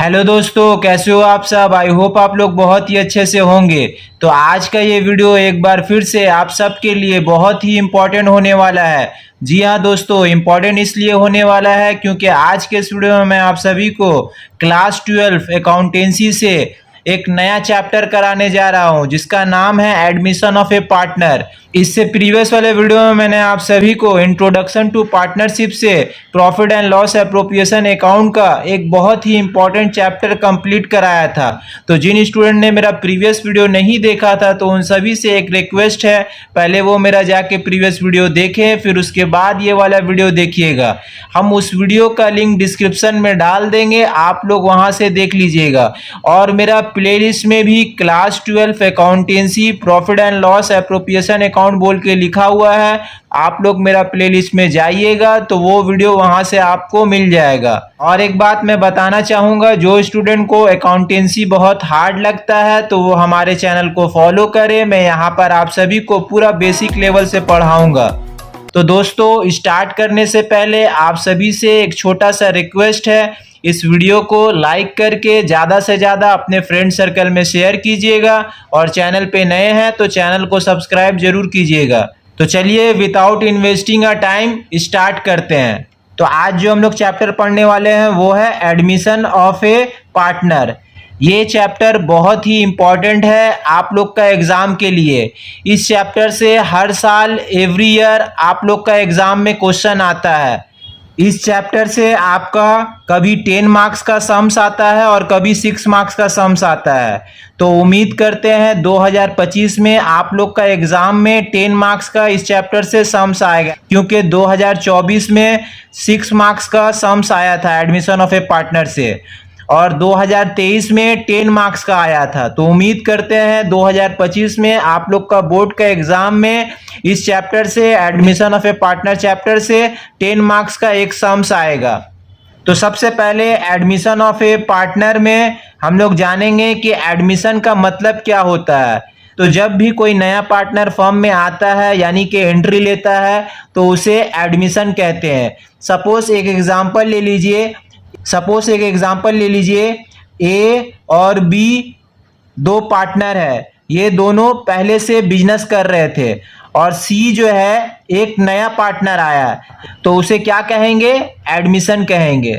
Hello दोस्तों, कैसे हो आप सब। आई होप आप लोग बहुत ही अच्छे से होंगे। तो आज का ये वीडियो एक बार फिर से आप सबके लिए बहुत ही इम्पोर्टेंट होने वाला है। जी हाँ दोस्तों, इम्पोर्टेंट इसलिए होने वाला है क्योंकि आज के इस वीडियो में मैं आप सभी को क्लास 12 अकाउंटेंसी से एक नया चैप्टर कराने जा रहा हूँ जिसका नाम है एडमिशन ऑफ ए पार्टनर। इससे प्रीवियस वाले वीडियो में मैंने आप सभी को इंट्रोडक्शन टू पार्टनरशिप से profit and loss appropriation account का एक बहुत ही इंपॉर्टेंट चैप्टर कंप्लीट कराया था। तो जिन स्टूडेंट ने मेरा प्रीवियस वीडियो नहीं देखा था तो उन सभी से एक रिक्वेस्ट है, पहले वो मेरा जाके प्रीवियस वीडियो देखें, फिर उसके बाद ये वाला वीडियो देखिएगा। हम उस वीडियो का लिंक डिस्क्रिप्शन में डाल देंगे, आप लोग वहां से देख लीजिएगा। और मेरा प्लेलिस्ट में भी class 12 accountancy profit and loss appropriation account बोल के लिखा हुआ है। आप लोग मेरा प्लेलिस्ट में जाइएगा तो वो वीडियो वहां से आपको मिल जाएगा। और एक बात मैं बताना चाहूंगा, जो स्टूडेंट को अकाउंटेंसी बहुत हार्ड लगता है तो वो हमारे चैनल को फॉलो करे। मैं यहाँ पर आप सभी को पूरा बेसिक लेवल से पढ़ाऊंगा। तो दोस्तों, स्टार्ट करने से पहले आप सभी से एक छोटा सा रिक्वेस्ट है, इस वीडियो को लाइक करके ज़्यादा से ज़्यादा अपने फ्रेंड सर्कल में शेयर कीजिएगा और चैनल पे नए हैं तो चैनल को सब्सक्राइब जरूर कीजिएगा। तो चलिए without investing a time start करते हैं। तो आज जो हम लोग चैप्टर पढ़ने वाले हैं वो है एडमिशन ऑफ ए पार्टनर। ये चैप्टर बहुत ही इम्पॉर्टेंट है आप लोग का एग्ज़ाम के लिए। इस चैप्टर से हर साल एवरी ईयर आप लोग का एग्ज़ाम में क्वेश्चन आता है। इस चैप्टर से आपका कभी 10 मार्क्स का सम्स आता है और कभी 6 मार्क्स का सम्स आता है। तो उम्मीद करते हैं 2025 में आप लोग का एग्ज़ाम में 10 मार्क्स का इस चैप्टर से सम्स आएगा, क्योंकि 2024 में 6 मार्क्स का सम्स आया था एडमिशन ऑफ ए पार्टनर से और 2023 में 10 मार्क्स का आया था। तो उम्मीद करते हैं 2025 में आप लोग का बोर्ड का एग्जाम में इस चैप्टर से admission of A partner chapter से 10 मार्क्स का एक सम्स आएगा। तो सबसे पहले एडमिशन ऑफ ए पार्टनर में हम लोग जानेंगे कि एडमिशन का मतलब क्या होता है। तो जब भी कोई नया पार्टनर फर्म में आता है यानी कि एंट्री लेता है तो उसे एडमिशन कहते हैं। सपोज एक एग्जांपल ले लीजिए, ए और बी दो पार्टनर है, ये दोनों पहले से बिजनेस कर रहे थे और सी जो है एक नया पार्टनर आया तो उसे क्या कहेंगे, एडमिशन कहेंगे।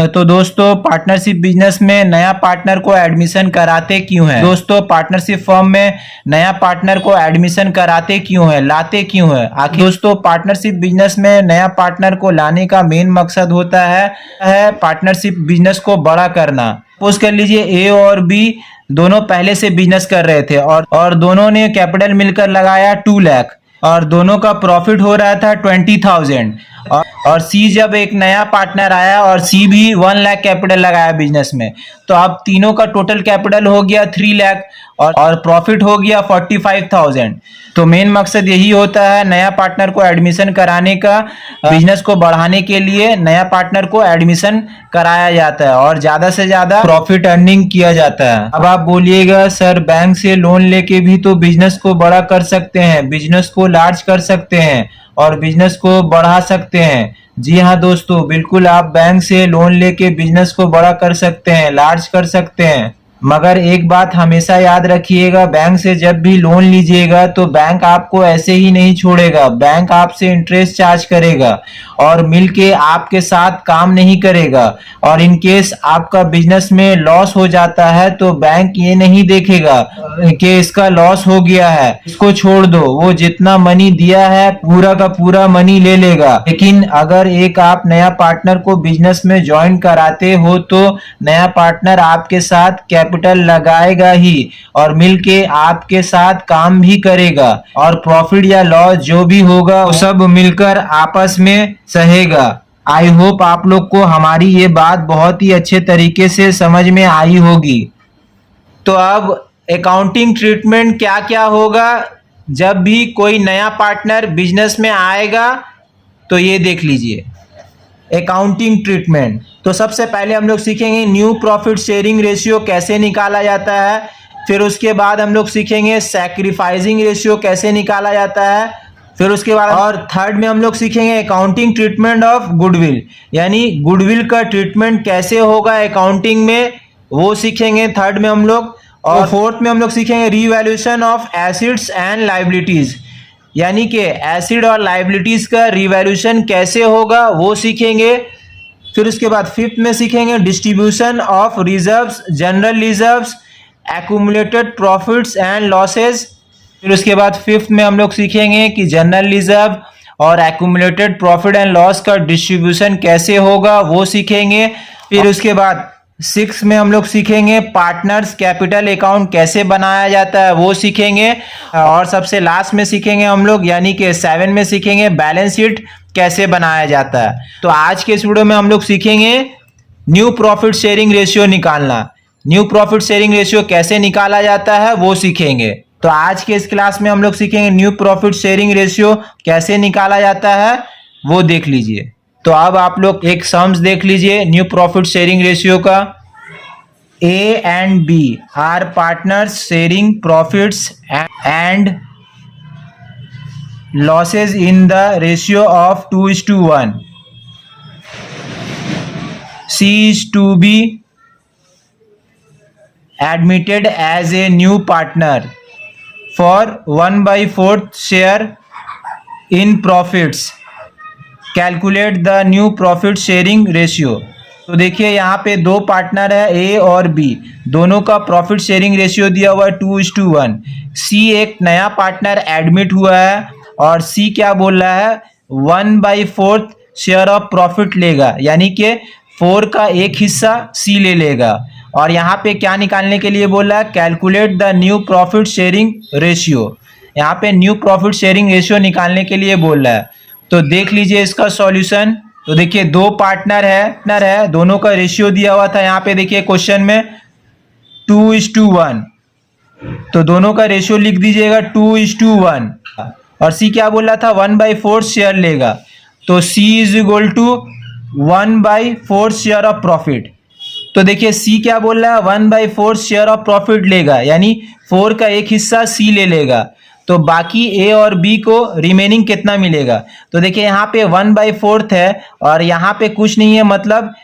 तो दोस्तों, पार्टनरशिप बिजनेस में नया पार्टनर को एडमिशन कराते क्यों है? दोस्तों, पार्टनरशिप फर्म में नया पार्टनर को एडमिशन कराते क्यों है, लाते क्यों है आखिर? दोस्तों, पार्टनरशिप बिजनेस में नया पार्टनर को लाने का मेन मकसद होता है पार्टनरशिप बिजनेस को बड़ा करना। सपोज कर लीजिए ए और बी दोनों पहले से बिजनेस कर रहे थे और दोनों ने कैपिटल मिलकर लगाया 2 लाख और दोनों का प्रॉफिट हो रहा था 20,000। और सी जब एक नया पार्टनर आया और सी भी 1 लाख कैपिटल लगाया बिजनेस में, तो अब तीनों का टोटल कैपिटल हो गया 3 लाख और प्रॉफिट हो गया 45,000। तो मेन मकसद यही होता है नया पार्टनर को एडमिशन कराने का। बिजनेस को बढ़ाने के लिए नया पार्टनर को एडमिशन कराया जाता है और ज्यादा से ज्यादा प्रॉफिट अर्निंग किया जाता है। अब आप बोलिएगा सर, बैंक से लोन लेके भी तो बिजनेस को बड़ा कर सकते हैं, बिजनेस को लार्ज कर सकते हैं और बिजनेस को बढ़ा सकते हैं। जी हाँ दोस्तों, बिल्कुल आप बैंक से लोन लेके बिजनेस को बड़ा कर सकते हैं, लार्ज कर सकते हैं। मगर एक बात हमेशा याद रखिएगा, बैंक से जब भी लोन लीजिएगा तो बैंक आपको ऐसे ही नहीं छोड़ेगा, बैंक आपसे इंटरेस्ट चार्ज करेगा और मिलके आपके साथ काम नहीं करेगा। और इन केस आपका बिजनेस में लॉस हो जाता है तो बैंक ये नहीं देखेगा कि इसका लॉस हो गया है, इसको छोड़ दो, वो जितना मनी दिया है पूरा का पूरा मनी ले लेगा। लेकिन अगर एक आप नया पार्टनर को बिजनेस में ज्वाइन कराते हो तो नया पार्टनर आपके साथ कैपिटल लगाएगा ही और मिलके आपके साथ काम भी करेगा और प्रॉफिट या लॉस जो भी होगा वो सब मिलकर आपस में सहेगा। आई होप आप लोग को हमारी ये बात बहुत ही अच्छे तरीके से समझ में आई होगी। तो अब अकाउंटिंग ट्रीटमेंट क्या क्या होगा जब भी कोई नया पार्टनर बिजनेस में आएगा, तो ये देख लीजिए अकाउंटिंग ट्रीटमेंट। तो सबसे पहले हम लोग सीखेंगे न्यू प्रॉफिट शेयरिंग रेशियो कैसे निकाला जाता है। फिर उसके बाद हम लोग सीखेंगे सैक्रिफाइसिंग रेशियो कैसे निकाला जाता है। फिर उसके बाद और थर्ड में हम लोग सीखेंगे अकाउंटिंग ट्रीटमेंट ऑफ गुडविल, यानी गुडविल का ट्रीटमेंट कैसे होगा अकाउंटिंग में, वो सीखेंगे थर्ड में हम लोग। और फोर्थ में हम लोग सीखेंगे revaluation of acids and liabilities, यानी कि एसिड और लायबिलिटीज का रिवैल्यूएशन कैसे होगा वो सीखेंगे। फिर उसके बाद फिफ्थ में सीखेंगे distribution of reserves, general reserves, accumulated profits and losses. फिर उसके बाद फिफ्थ में हम लोग सीखेंगे कि जनरल रिजर्व और एक्यूमुलेटेड प्रॉफिट एंड लॉस का डिस्ट्रीब्यूशन कैसे होगा वो सीखेंगे। फिर उसके बाद सिक्स में हम लोग सीखेंगे पार्टनर्स कैपिटल अकाउंट कैसे बनाया जाता है वो सीखेंगे। और सबसे लास्ट में सीखेंगे हम लोग, यानी कि सेवन में सीखेंगे बैलेंस शीट कैसे बनाया जाता है। तो आज के इस वीडियो में हम लोग सीखेंगे न्यू प्रॉफिट शेयरिंग रेशियो निकालना। न्यू प्रॉफिट शेयरिंग रेशियो कैसे निकाला जाता है वो सीखेंगे। तो आज के इस क्लास में हम लोग सीखेंगे न्यू प्रॉफिट शेयरिंग रेशियो कैसे निकाला जाता है वो देख लीजिए। तो अब आप लोग एक सम्स देख लीजिए न्यू प्रॉफिट शेयरिंग रेशियो का। A and B are partners sharing profits and losses in the ratio of 2:1. C is to be admitted as a new partner for 1/4 share in profits. Calculate the new profit sharing ratio. तो देखिए यहाँ पे दो partner है ए और B, दोनों का profit sharing ratio दिया हुआ है 2:1। सी एक नया पार्टनर एडमिट हुआ है और सी क्या बोल रहा है 1/4 शेयर ऑफ प्रॉफिट लेगा, यानी कि 4 का एक हिस्सा सी ले लेगा। और यहाँ पे क्या निकालने के लिए बोल रहा है calculate the new profit sharing ratio. यहाँ पे न्यू प्रॉफिट शेयरिंग रेशियो निकालने के लिए बोल रहा है। तो देख लीजिए इसका सॉल्यूशन। तो देखिए दो पार्टनर है, दोनों का रेशियो दिया हुआ था यहाँ पे देखिए क्वेश्चन में 2:1। तो दोनों का रेशियो लिख दीजिएगा 2:1। और सी क्या बोल रहा था 1/4 शेयर लेगा। तो C is equal to 1/4 share of profit. तो देखिए सी क्या बोल रहा है 1/4 शेयर ऑफ प्रॉफिट लेगा, यानी 4 का एक हिस्सा सी ले लेगा। तो बाकी ए और बी को रिमेनिंग कितना मिलेगा। तो देखिए यहाँ पे 1/4 है और यहाँ पे कुछ नहीं है, मतलब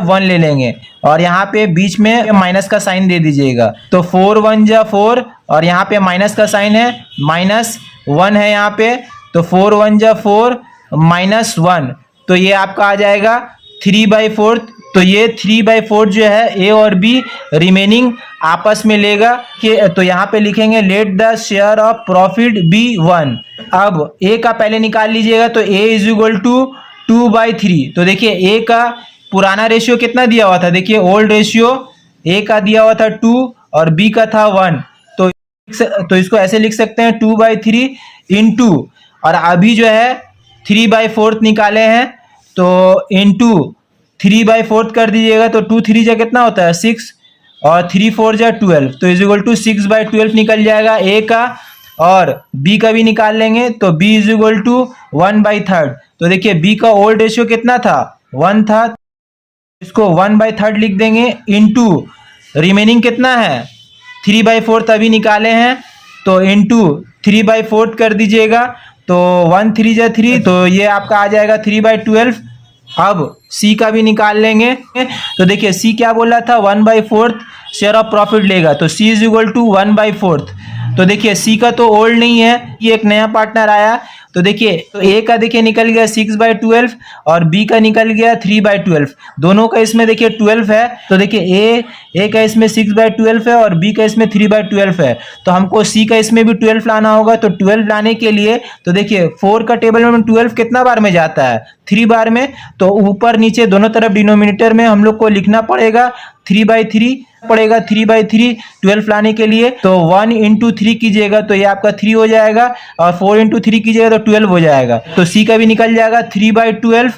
1 ले लेंगे और यहाँ पे बीच में माइनस का साइन दे दीजिएगा। तो 4 1 जा 4 और यहाँ पे माइनस का साइन है, -1 है यहाँ पे। तो 4 1 जा 4 -1, तो ये आपका आ जाएगा 3/4। तो ये 3/4 जो है ए और बी रिमेनिंग आपस में लेगा कि तो यहाँ पे लिखेंगे let the share of profit be 1। अब ए का पहले निकाल लीजिएगा। तो ए इज इक्वल टू 2/3। तो देखिए ए का पुराना रेशियो कितना दिया हुआ था, देखिए ओल्ड रेशियो ए का दिया हुआ था 2 और बी का था 1। तो इसको ऐसे लिख सकते हैं 2/3 इंटू, और अभी जो है 3/4 निकाले हैं तो इंटू 3/4 कर दीजिएगा। तो 2 3 जा कितना होता है 6 और 3 4 जा 12। तो इज इक्वल टू 6/12 निकल जाएगा ए का। और बी का भी निकाल लेंगे तो बी इज इक्वल टू 1/3। तो देखिए बी का ओल्ड रेशियो कितना था 1 था, इसको 1/3 लिख देंगे इंटू रिमेनिंग कितना है 3/4 अभी निकाले हैं तो इंटू 3/4 कर दीजिएगा। तो 1 3 जा 3, तो ये आपका आ जाएगा 3/12। अब सी का भी निकाल लेंगे। तो देखिए सी क्या बोल रहा था 1/4 शेयर ऑफ प्रॉफिट लेगा। तो सी इज इक्वल टू 1/4। तो देखिए सी का तो ओल्ड नहीं है, ये एक नया पार्टनर आया। तो देखिए तो ए का देखिए निकल गया 6/12 और बी का निकल गया 3/12। दोनों का इसमें देखिए 12 है। तो देखिए ए का इसमें 6/12 है और बी का इसमें 3/12 है। तो हमको सी का इसमें भी 12 लाना होगा। तो 12 लाने के लिए तो देखिए 4 का टेबल में 12 कितना बार में जाता है 3 बार में। तो ऊपर नीचे दोनों तरफ डिनोमिनेटर में हम लोग को लिखना पड़ेगा 3/3 पड़ेगा 3/3 12 लाने के लिए। तो 1 × 3 कीजिएगा तो ये आपका 3 हो जाएगा और 4 × 3 कीजिएगा तो 12 हो जाएगा। तो सी का भी निकल जाएगा 3/12।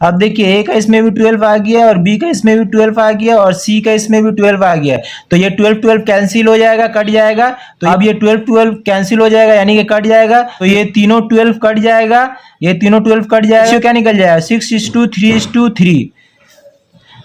अब देखिए ए का इसमें भी 12 आ गया और बी का इसमें भी 12 आ गया और सी का इसमें भी 12 आ गया। तो ये 12 कैंसिल हो जाएगा, कट जाएगा। तो अब ये 12 कैंसिल हो जाएगा यानी कि कट जाएगा। तो ये तीनों 12 कट जाएगा, ये तीनों 12 कट जाएगा। क्या निकल जाएगा 6:3:3।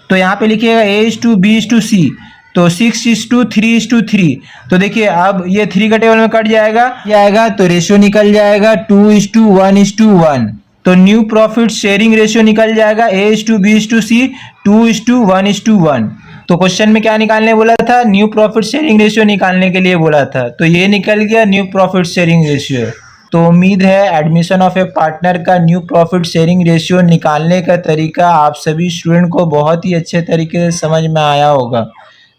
तो यहाँ पे लिखिएगा A:B:C। तो 6:3:3। तो देखिए अब ये 3 का टेबल में कट जाएगा तो रेशियो निकल जाएगा 2:1:1। तो न्यू प्रॉफिट शेयरिंग रेशियो निकल जाएगा A:B:C 2:1:1। तो क्वेश्चन में क्या निकालने बोला था, न्यू प्रॉफिट शेयरिंग रेशियो निकालने के लिए बोला था, तो ये निकल गया न्यू प्रॉफिट शेयरिंग रेशियो। तो उम्मीद है एडमिशन ऑफ ए पार्टनर का न्यू प्रॉफिट शेयरिंग रेशियो निकालने का तरीका आप सभी स्टूडेंट को बहुत ही अच्छे तरीके से समझ में आया होगा।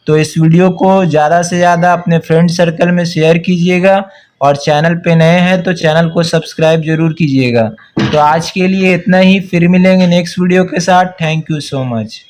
तो इस वीडियो को ज़्यादा से ज़्यादा अपने फ्रेंड सर्कल में शेयर कीजिएगा और चैनल पे नए हैं तो चैनल को सब्सक्राइब जरूर कीजिएगा। तो आज के लिए इतना ही, फिर मिलेंगे नेक्स्ट वीडियो के साथ। Thank you so much.